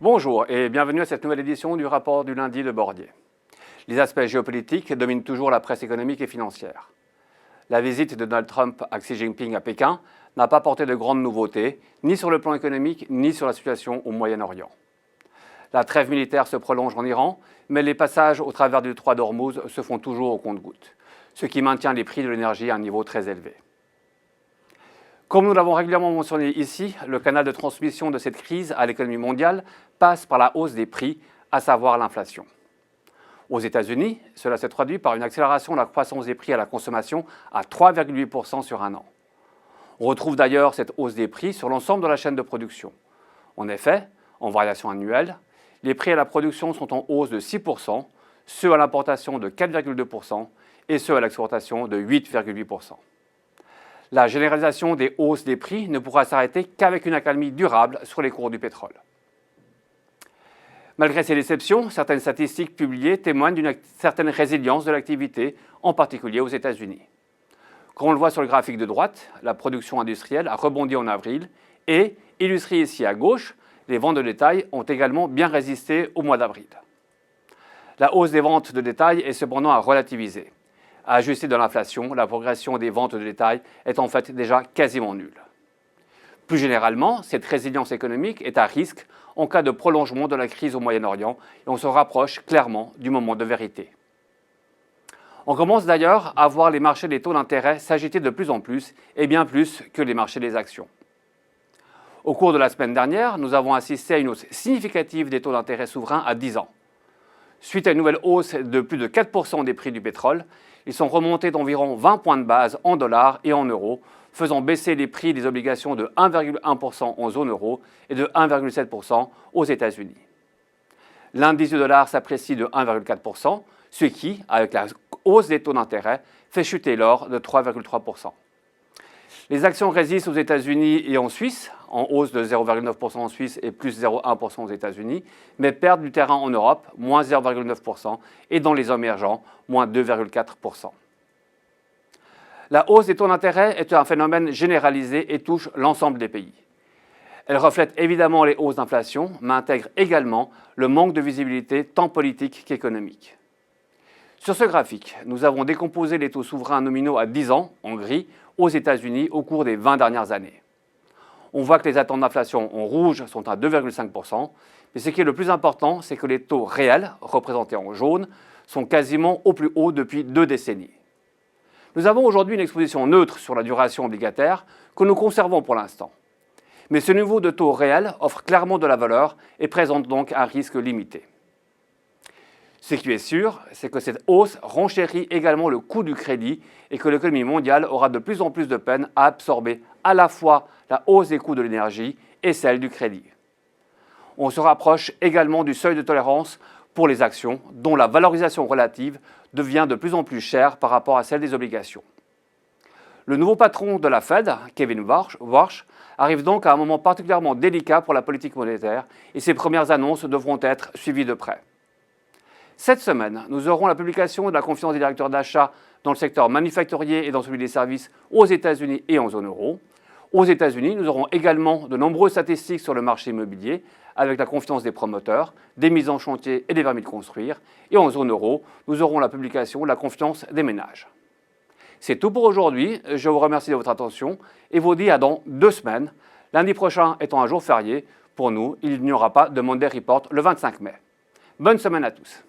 Bonjour et bienvenue à cette nouvelle édition du rapport du lundi de Bordier. Les aspects géopolitiques dominent toujours la presse économique et financière. La visite de Donald Trump à Xi Jinping à Pékin n'a pas porté de grandes nouveautés, ni sur le plan économique, ni sur la situation au Moyen-Orient. La trêve militaire se prolonge en Iran, mais les passages au travers du détroit d'Ormuz se font toujours au compte-gouttes, ce qui maintient les prix de l'énergie à un niveau très élevé. Comme nous l'avons régulièrement mentionné ici, le canal de transmission de cette crise à l'économie mondiale passe par la hausse des prix, à savoir l'inflation. Aux États-Unis, cela se traduit par une accélération de la croissance des prix à la consommation à 3,8% sur un an. On retrouve d'ailleurs cette hausse des prix sur l'ensemble de la chaîne de production. En effet, en variation annuelle, les prix à la production sont en hausse de 6%, ceux à l'importation de 4,2% et ceux à l'exportation de 8,8%. La généralisation des hausses des prix ne pourra s'arrêter qu'avec une accalmie durable sur les cours du pétrole. Malgré ces déceptions, certaines statistiques publiées témoignent d'une certaine résilience de l'activité, en particulier aux États-Unis. Comme on le voit sur le graphique de droite, la production industrielle a rebondi en avril et, illustré ici à gauche, les ventes de détail ont également bien résisté au mois d'avril. La hausse des ventes de détail est cependant à relativiser. À ajuster de l'inflation, la progression des ventes de détail est en fait déjà quasiment nulle. Plus généralement, cette résilience économique est à risque en cas de prolongement de la crise au Moyen-Orient et on se rapproche clairement du moment de vérité. On commence d'ailleurs à voir les marchés des taux d'intérêt s'agiter de plus en plus et bien plus que les marchés des actions. Au cours de la semaine dernière, nous avons assisté à une hausse significative des taux d'intérêt souverains à 10 ans. Suite à une nouvelle hausse de plus de 4% des prix du pétrole, ils sont remontés d'environ 20 points de base en dollars et en euros, faisant baisser les prix des obligations de 1,1% en zone euro et de 1,7% aux États-Unis. L'indice du dollar s'apprécie de 1,4%, ce qui, avec la hausse des taux d'intérêt, fait chuter l'or de 3,3%. Les actions résistent aux États-Unis et en Suisse, en hausse de 0,9% en Suisse et plus 0,1% aux États-Unis, mais perdent du terrain en Europe, moins 0,9%, et dans les émergents, moins 2,4%. La hausse des taux d'intérêt est un phénomène généralisé et touche l'ensemble des pays. Elle reflète évidemment les hausses d'inflation, mais intègre également le manque de visibilité tant politique qu'économique. Sur ce graphique, nous avons décomposé les taux souverains nominaux à 10 ans, en gris, aux États-Unis au cours des 20 dernières années. On voit que les attentes d'inflation en rouge sont à 2,5%, mais ce qui est le plus important, c'est que les taux réels, représentés en jaune, sont quasiment au plus haut depuis 2 décennies. Nous avons aujourd'hui une exposition neutre sur la duration obligataire que nous conservons pour l'instant. Mais ce niveau de taux réel offre clairement de la valeur et présente donc un risque limité. Ce qui est sûr, c'est que cette hausse renchérit également le coût du crédit et que l'économie mondiale aura de plus en plus de peine à absorber à la fois la hausse des coûts de l'énergie et celle du crédit. On se rapproche également du seuil de tolérance pour les actions, dont la valorisation relative devient de plus en plus chère par rapport à celle des obligations. Le nouveau patron de la Fed, Kevin Warsh, arrive donc à un moment particulièrement délicat pour la politique monétaire et ses premières annonces devront être suivies de près. Cette semaine, nous aurons la publication de la confiance des directeurs d'achat dans le secteur manufacturier et dans celui des services aux États-Unis et en zone euro. Aux États-Unis, nous aurons également de nombreuses statistiques sur le marché immobilier, avec la confiance des promoteurs, des mises en chantier et des permis de construire. Et en zone euro, nous aurons la publication de la confiance des ménages. C'est tout pour aujourd'hui. Je vous remercie de votre attention et vous dis à dans 2 semaines. Lundi prochain étant un jour férié, pour nous, il n'y aura pas de Monday Report le 25 mai. Bonne semaine à tous.